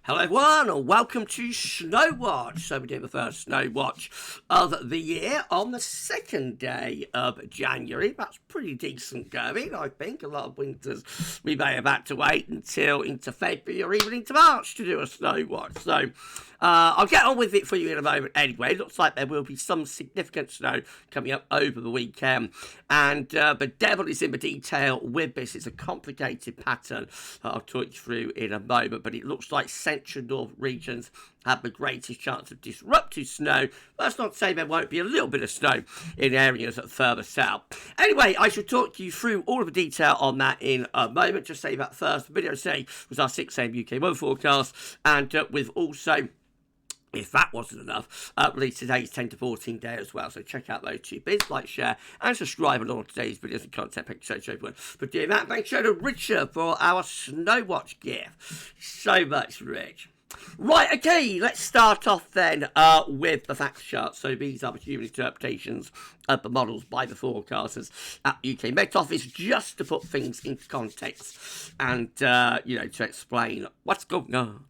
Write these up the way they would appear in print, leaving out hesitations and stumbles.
Hello everyone and welcome to Snow Watch. So we're doing the first Snow Watch of the year on the second day of January. That's pretty decent going, I think. A lot of winters we may have had to wait until into February or even into March to do a Snow Watch. So I'll get on with it for you in a moment anyway. Looks like there will be some significant snow coming up over the weekend. And the devil is in the detail with this. It's a complicated pattern that I'll talk you through in a moment. But it looks like central north regions have the greatest chance of disruptive snow. That's not to say there won't be a little bit of snow in areas further south. Anyway, I shall talk you through all of the detail on that in a moment. Just say that first. The video today was our 6 a.m. UK weather forecast, and we've also, if that wasn't enough, released today's 10 to 14 day as well. So check out those two bits, like, share, and subscribe on all today's videos and content. Thank you so much for doing that. Thanks to Richard for our Snow Watch gift. So much, Rich. Right, okay, let's start off then with the facts chart. So these are the human interpretations of the models by the forecasters at UK Met Office, just to put things into context and, to explain what's going on.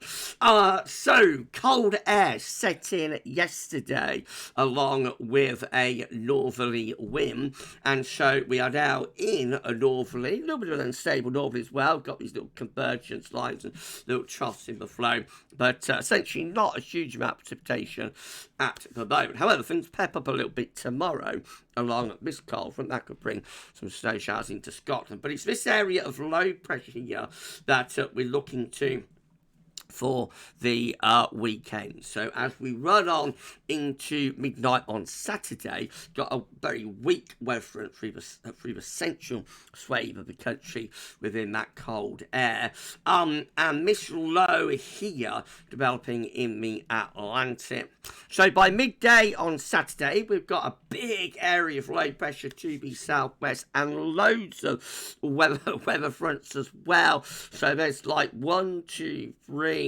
So, cold air set in yesterday along with a northerly wind, and so we are now in a northerly, a little bit of an unstable northerly as well. Got these little convergence lines and little troughs in the flow, but essentially not a huge amount of precipitation at the moment. However, things pep up a little bit tomorrow along this cold front. That could bring some snow showers into Scotland, but it's this area of low pressure here that we're looking to for the weekend. So as we run on into midnight on Saturday, got a very weak weather front through the central swathe of the country within that cold air. And this low here developing in the Atlantic. So by midday on Saturday, we've got a big area of low pressure to the southwest and loads of weather fronts as well. So there's like 1, 2, 3,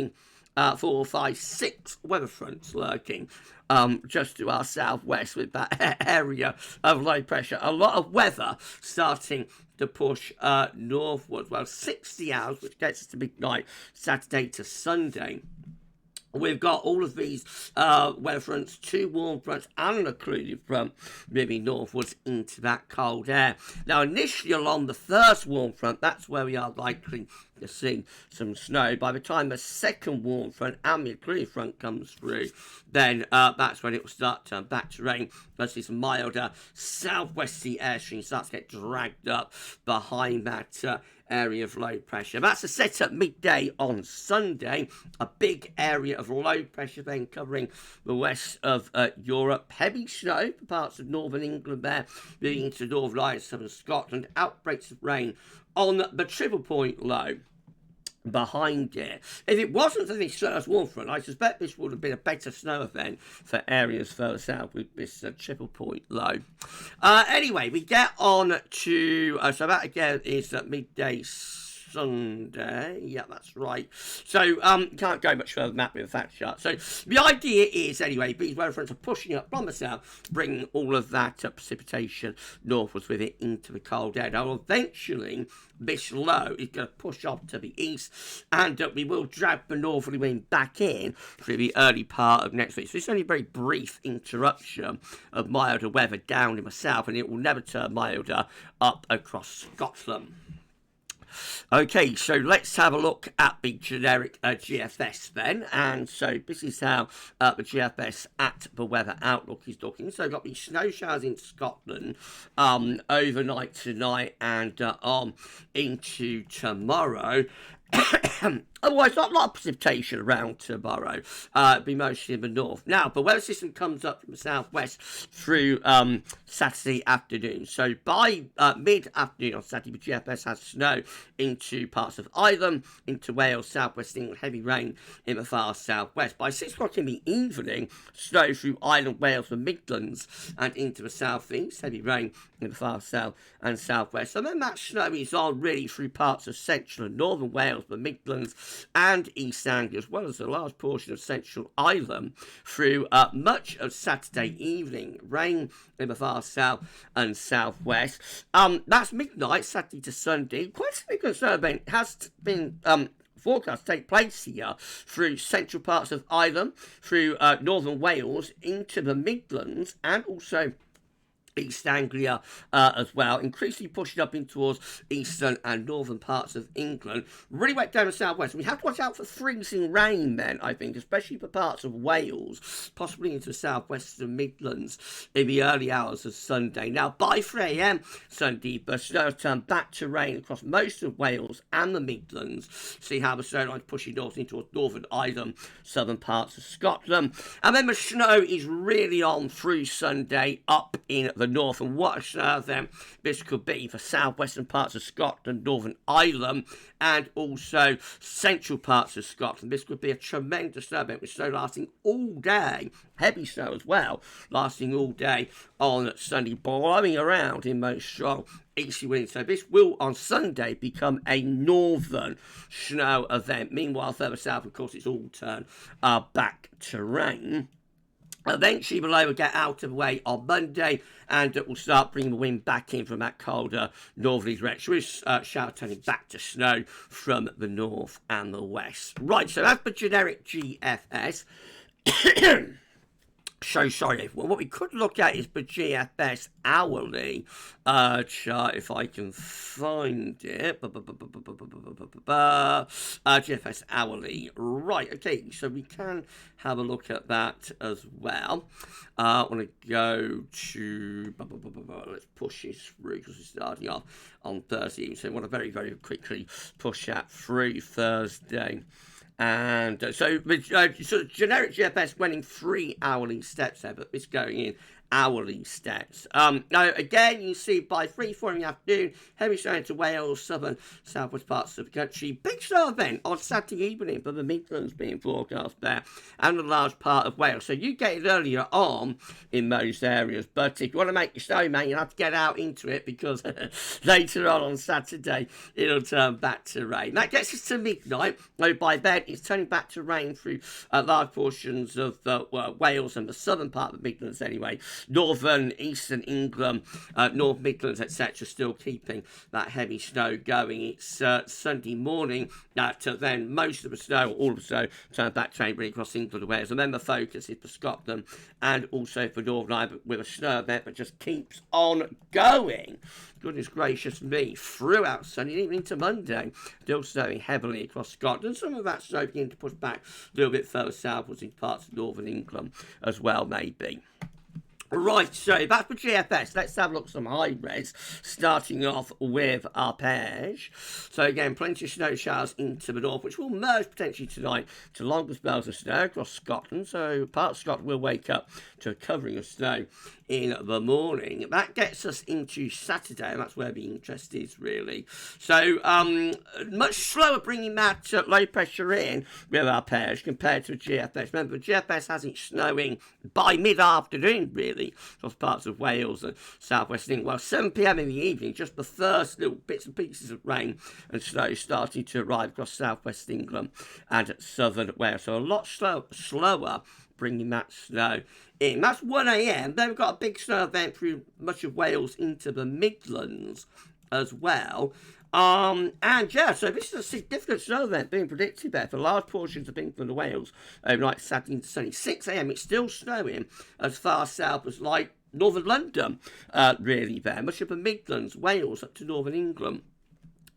4, 5, 6 weather fronts lurking just to our southwest with that area of low pressure. A lot of weather starting to push northwards. Well, 60 hours, which gets us to midnight Saturday to Sunday. We've got all of these weather fronts, 2 warm fronts and an occluded front moving northwards into that cold air. Now, initially along the first warm front, that's where we are likely to see some snow. By the time the second warm front and the occluded front comes through, then that's when it will start to turn back to rain. As this milder southwesterly airstream starts to get dragged up behind that area of low pressure. That's a setup midday on Sunday. A big area of low pressure then covering the west of Europe. Heavy snow for parts of northern England there, moving into Northern Ireland, southern Scotland. Outbreaks of rain on the Triple Point low behind it. If it wasn't for this first warm front, I suspect this would have been a better snow event for areas further south with this Triple Point low. Anyway, we get on to, so that again is midday Sunday. Yeah, that's right. So, can't go much further than that with the fact chart. So, the idea is, anyway, these weather fronts are pushing up from the south, bringing all of that precipitation northwards with it into the cold air. Now, eventually, this low is going to push off to the east, and we will drag the northerly wind back in through the early part of next week. So, it's only a very brief interruption of milder weather down in the south, and it will never turn milder up across Scotland. Okay, so let's have a look at the generic GFS then. And so this is how the GFS at the weather outlook is looking. So we've got the snow showers in Scotland overnight tonight and on into tomorrow. Otherwise, not a lot of precipitation around tomorrow. It'll be mostly in the north. Now, the weather system comes up from the southwest through Saturday afternoon. So by mid-afternoon on Saturday, the GFS has snow into parts of Ireland, into Wales, southwest England, heavy rain in the far southwest. By 6 o'clock in the evening, snow through Ireland, Wales, the Midlands, and into the southeast, heavy rain in the far south and southwest. And then that snow is on really through parts of central and northern Wales, the Midlands, and East Anglia, as well as a large portion of central Ireland through much of Saturday evening. Rain in the far south and southwest. That's midnight, Saturday to Sunday. Quite a significant snow event has been forecast take place here through central parts of Ireland, through northern Wales, into the Midlands, and also East Anglia as well, increasingly pushing up in towards eastern and northern parts of England. Really wet down the southwest. We have to watch out for freezing rain then, I think, especially for parts of Wales, possibly into the southwestern Midlands in the early hours of Sunday. Now, by 3 a.m. Sunday, the snow has turned back to rain across most of Wales and the Midlands. See how the snow line is pushing north into Northern Ireland, southern parts of Scotland. And then the snow is really on through Sunday up in the north, and what a snow then this could be for southwestern parts of Scotland, Northern Ireland, and also central parts of Scotland. This could be a tremendous snow event with snow lasting all day, heavy snow as well, lasting all day on Sunday, blowing around in most strong easterly winds. So this will on Sunday become a northern snow event. Meanwhile, further south, of course, it's all turned back to rain. Eventually, the low will get out of the way on Monday, and it will start bringing the wind back in from that colder northerly direction, with showers turning back to snow from the north and the west. Right, so that's the generic GFS. So sorry, everyone. What we could look at is the GFS hourly chart, if I can find it. GFS hourly. Right, okay, so we can have a look at that as well. I want to go to, let's push this through because we're starting off on Thursday. So I want to very, very quickly push that through Thursday. And so the sort of generic GFS went in 3 hourly steps there, but it's going in hourly steps. Now, again, you see by 3-4 in the afternoon, heavy snow into Wales, southern, southwest parts of the country. Big snow event on Saturday evening for the Midlands being forecast there, and a large part of Wales. So you get it earlier on in those areas, but if you want to make your snowman, you'll have to get out into it, because later on Saturday, it'll turn back to rain. That gets us to midnight. Though by then, it's turning back to rain through large portions of Wales and the southern part of the Midlands anyway. Northern, eastern England, North Midlands, etc., still keeping that heavy snow going. It's Sunday morning that then most of the snow, all of the snow, turns back to rain across England and Wales. And then the focus is for Scotland and also for Northern Ireland with a snow event that just keeps on going. Goodness gracious me, throughout Sunday, even into Monday, still snowing heavily across Scotland. Some of that snow beginning to push back a little bit further southwards in parts of Northern England as well, maybe. Right, so that's for GFS. Let's have a look at some high res, starting off with arpege. So again, plenty of snow showers into the north, which will merge potentially tonight to longer spells of snow across Scotland. So parts of Scotland will wake up to a covering of snow in the morning. That gets us into Saturday, and that's where the interest is, really. So much slower bringing that low pressure in with arpege compared to GFS. Remember, the GFS has it snowing by mid-afternoon, really, across parts of Wales and southwest England. Well, 7 p.m. in the evening, just the first little bits and pieces of rain and snow starting to arrive across southwest England and southern Wales. So a lot slower bringing that snow in. That's 1 a.m. Then we've got a big snow event through much of Wales into the Midlands as well. And yeah, so this is a significant snow event being predicted there for large portions of England and Wales overnight Saturday into Sunday. 6 a.m. it's still snowing as far south as like northern London, really there. Much of the Midlands, Wales up to northern England.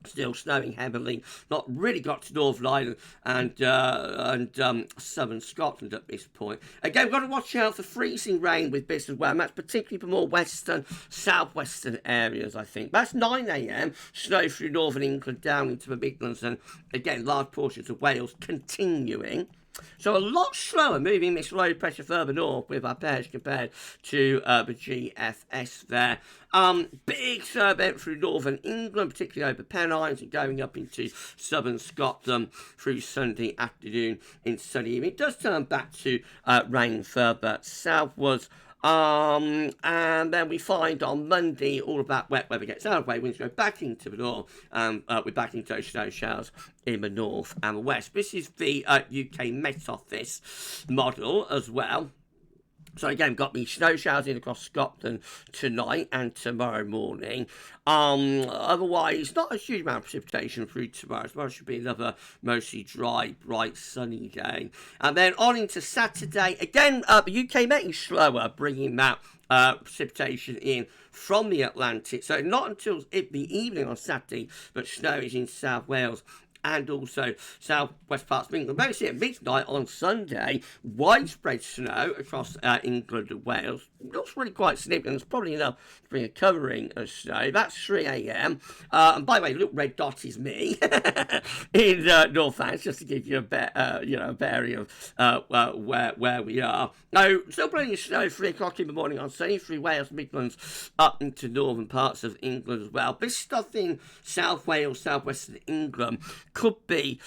Still snowing heavily. Not really got to Northern Ireland and southern Scotland at this point. Again, we've got to watch out for freezing rain with this as well. And that's particularly for more western, southwestern areas, I think. That's 9 a.m. Snow through northern England down into the Midlands, and again, large portions of Wales continuing. So a lot slower moving this low pressure further north with arpege compared to the GFS there. Big snow event through northern England, particularly over Pennines, and going up into southern Scotland through Sunday afternoon into Sunday evening. It does turn back to rain further southwards. And then we find on Monday all of that wet weather gets out of the way. Winds go back into the north, we're back into those snow showers in the north and the west. This is the UK Met Office model as well. So again, got me snow showers in across Scotland tonight and tomorrow morning. Otherwise, not a huge amount of precipitation through tomorrow. Tomorrow should be another mostly dry, bright, sunny day. And then on into Saturday, again, the UK Met is slower, bringing that precipitation in from the Atlantic. So not until the evening on Saturday, but snow is in South Wales and also southwest parts of England. Mostly at midnight on Sunday, widespread snow across England and Wales. Looks really quite significant. It's probably enough to bring a covering of snow. That's 3 a.m. And by the way, the little red dot is me in Northants, just to give you a bearing of where we are. Now, still plenty of snow 3 o'clock in the morning on Sunday through Wales, Midlands, up into northern parts of England as well. This stuff in South Wales, southwestern England, could be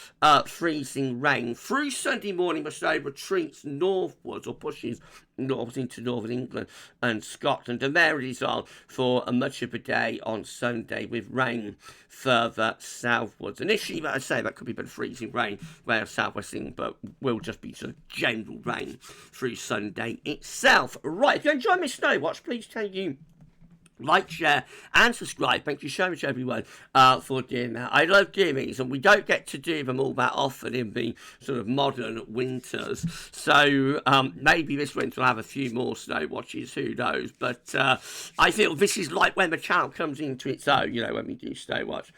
freezing rain. Through Sunday morning, the snow retreats northwards or pushes north into northern England and Scotland, and there it is on for a much of a day on Sunday with rain further southwards. Initially, as I say, that could be a bit of freezing rain where southwest England, but will just be sort of general rain through Sunday itself. Right, if you enjoy my Snow Watch, please tell you like, share, and subscribe. Thank you so much, everyone, for doing that. I love doing these, and we don't get to do them all that often in the sort of modern winters. So maybe this winter will have a few more snow watches, who knows. But I feel this is like when the channel comes into its own, when we do Snow Watch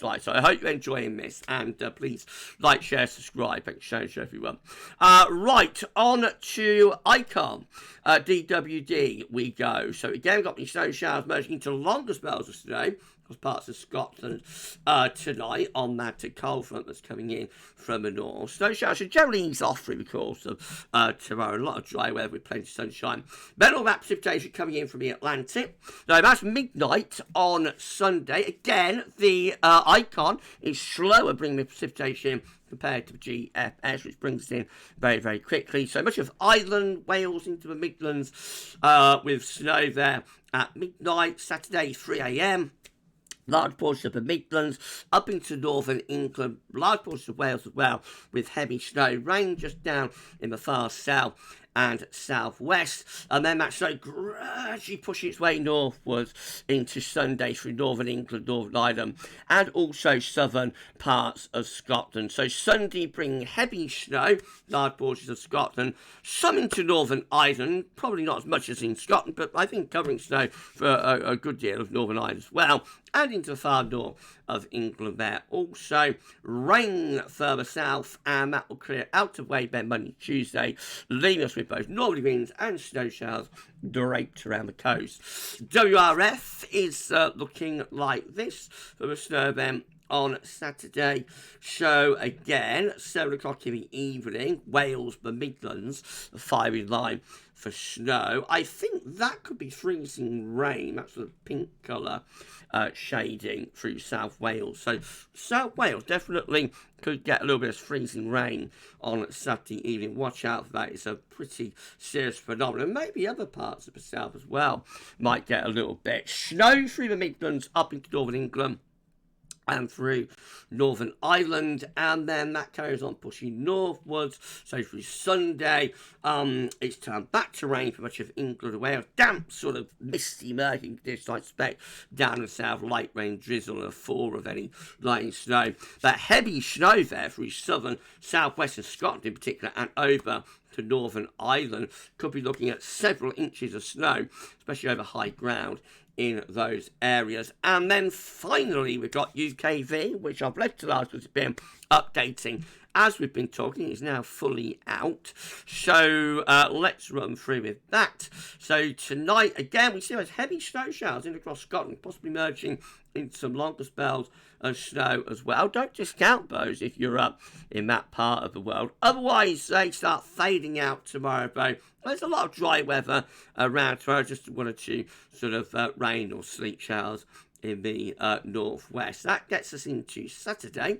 Live. So I hope you're enjoying this, and please like, share, subscribe. Thank you so much, everyone. Right, on to Icon. DWD we go. So again, we've got these snow showers merging into longer spells of snow across parts of Scotland tonight on that cold front that's coming in from the north. Snow showers should generally ease off through the course of tomorrow. A lot of dry weather with plenty of sunshine. Then all that precipitation coming in from the Atlantic. Now that's midnight on Sunday. Again, the Icon is slower bringing the precipitation compared to the GFS, which brings it in very, very quickly. So much of Ireland, Wales into the Midlands with snow there at midnight. Saturday, 3 a.m. Large portion of the Midlands, up into northern England, large portion of Wales as well, with heavy snow. Rain just down in the far south and southwest, and then that snow gradually pushing its way northwards into Sunday through northern England, Northern Ireland, and also southern parts of Scotland. So Sunday bringing heavy snow, large portions of Scotland, some into Northern Ireland, probably not as much as in Scotland, but I think covering snow for a good deal of Northern Ireland as well, and into the far north of England there. Also, rain further south, and that will clear out of way by Monday, Tuesday, leaving us with both northerly winds and snow showers draped around the coast. WRF is looking like this for the snow event on Saturday. So again, 7 o'clock in the evening, Wales, the Midlands, the firing line for snow. I think that could be freezing rain. That's the pink colour shading through South Wales. So South Wales definitely could get a little bit of freezing rain on Saturday evening. Watch out for that. It's a pretty serious phenomenon. Maybe other parts of the south as well might get a little bit. Snow through the Midlands up into northern England and through Northern Ireland, and then that carries on pushing northwards. So through Sunday, it's turned back to rain for much of England and Wales. Damp, sort of misty, murky conditions, I expect, down in the south, light rain, drizzle, and a fall of any light snow. But heavy snow there through southern, southwestern Scotland in particular, and over to Northern Ireland. Could be looking at several inches of snow, especially over high ground in those areas. And then finally we've got UKV, which I've left to last because it's been updating as we've been talking. It's now fully out, so let's run through with that. So tonight again we see those heavy snow showers in across Scotland, possibly merging into some longer spells of snow as well. Don't discount those if you're up in that part of the world. Otherwise, they start fading out tomorrow, though. There's a lot of dry weather around tomorrow, just 1 or 2 sort of rain or sleet showers in the northwest. That gets us into Saturday,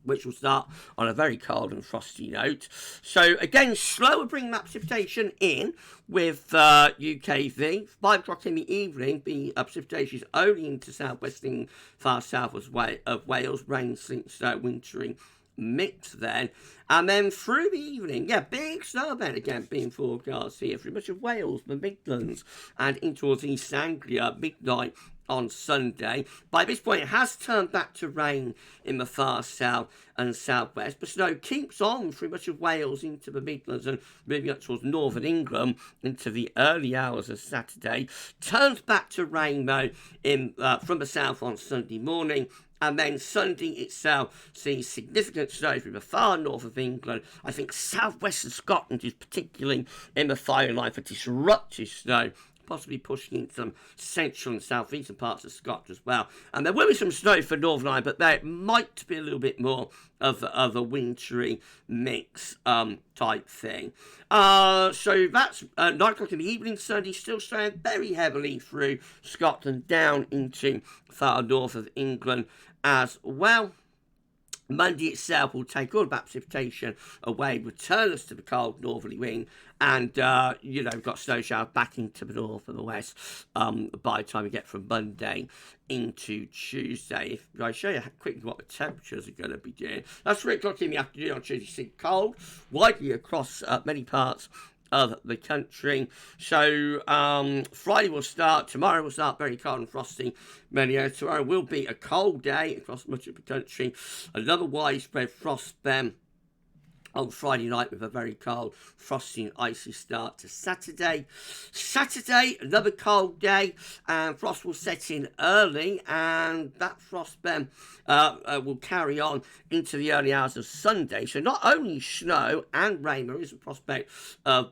which will start on a very cold and frosty note. So again, slower bringing that precipitation in with UKV. 5 o'clock in the evening, the precipitation is only into southwestern, far south of Wales. Rain, sleet, snow, wintering mix then. And then through the evening, big snow event again being forecast here through much of Wales, the Midlands, and in towards East Anglia, midnight on Sunday. By this point, it has turned back to rain in the far south and southwest, but snow keeps on through much of Wales into the Midlands and moving up towards northern England into the early hours of Saturday. Turns back to rain, though, from the south on Sunday morning. And then Sunday itself sees significant snow through the far north of England. I think southwestern Scotland is particularly in the firing line for disruptive snow, possibly pushing into some central and southeastern parts of Scotland as well. And there will be some snow for Northern Ireland, but there might be a little bit more of a wintry mix type thing. So that's 9 o'clock in the evening Sunday, still snowing very heavily through Scotland down into far north of England as well. Monday itself will take all the precipitation away, return us to the cold northerly wind, and, we've got snow showers back into the north and the west by the time we get from Monday into Tuesday. If I show you quickly what the temperatures are going to be doing. That's 3 o'clock in the afternoon on Tuesday. See cold widely across many parts of the country. So Friday will start, tomorrow will start very cold and frosty. Tomorrow will be a cold day across much of the country. Another widespread frost then on Friday night with a very cold, frosty and icy start to Saturday. Saturday, another cold day, and frost will set in early, and that frost then will carry on into the early hours of Sunday. So not only snow and rain, there is a prospect of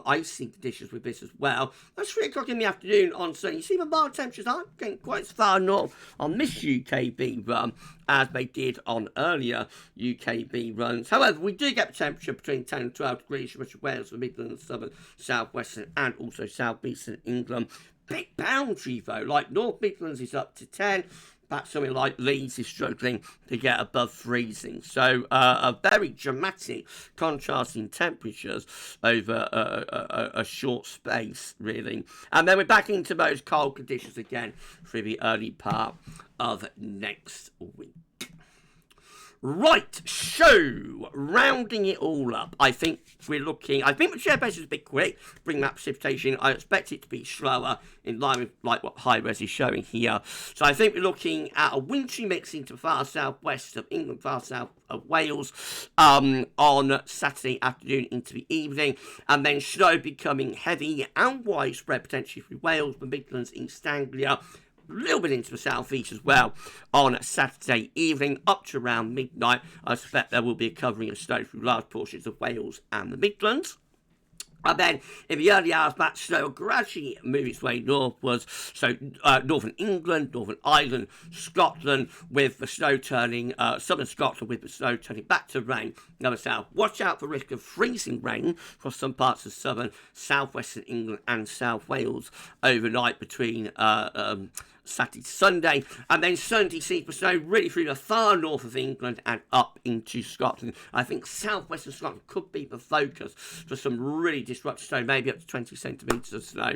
icy conditions with this as well. That's 3 o'clock in the afternoon on Sunday. You see the mild temperatures aren't getting quite as far north on this UKB run as they did on earlier UKB runs. However, we do get the temperature between 10 and 12 degrees for much of Wales, the Midlands, southern, southwestern, and also southeastern England. Big boundary though, like North Midlands is up to 10. Perhaps something like Leeds is struggling to get above freezing. So a very dramatic contrast in temperatures over a short space, really. And then we're back into those cold conditions again for the early part of next week. Right, so rounding it all up, I think the share base is a bit quick, bring that precipitation. I expect it to be slower in line with like what high res is showing here. So I think we're looking at a wintry mix into far southwest of England, far south of Wales on Saturday afternoon into the evening, and then snow becoming heavy and widespread potentially through Wales, the Midlands, East Anglia, a little bit into the southeast as well on Saturday evening up to around midnight. I suspect there will be a covering of snow through large portions of Wales and the Midlands. And then in the early hours, that snow will gradually move its way northwards. So northern England, Northern Ireland, Scotland, with the snow turning, southern Scotland with the snow turning back to rain. Another south. Watch out for risk of freezing rain across some parts of southern, southwestern England and South Wales overnight between Saturday to Sunday, and then Sunday sees the snow really through the far north of England and up into Scotland. I think southwestern Scotland could be the focus for some really disruptive snow, maybe up to 20 centimetres of snow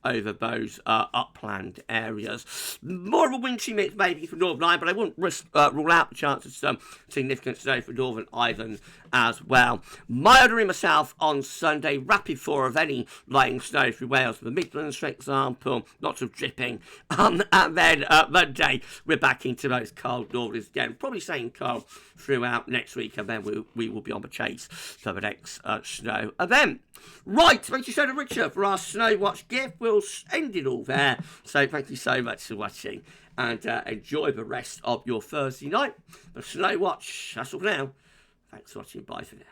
over those upland areas. More of a wintry mix maybe for Northern Ireland, but I wouldn't rule out the chance of some significant snow for Northern Ireland as well. Milder in the south on Sunday, rapid fall of any laying snow through Wales and the Midlands, for example, lots of dripping. And then Monday, we're back into those cold northers again, probably staying cold throughout next week, and then we will be on the chase for the next snow event. Right, thank you so much, Richard, for our Snow Watch gift. We'll end it all there. So thank you so much for watching, and enjoy the rest of your Thursday night. The Snow Watch, that's all for now. Thanks for watching. Bye for now.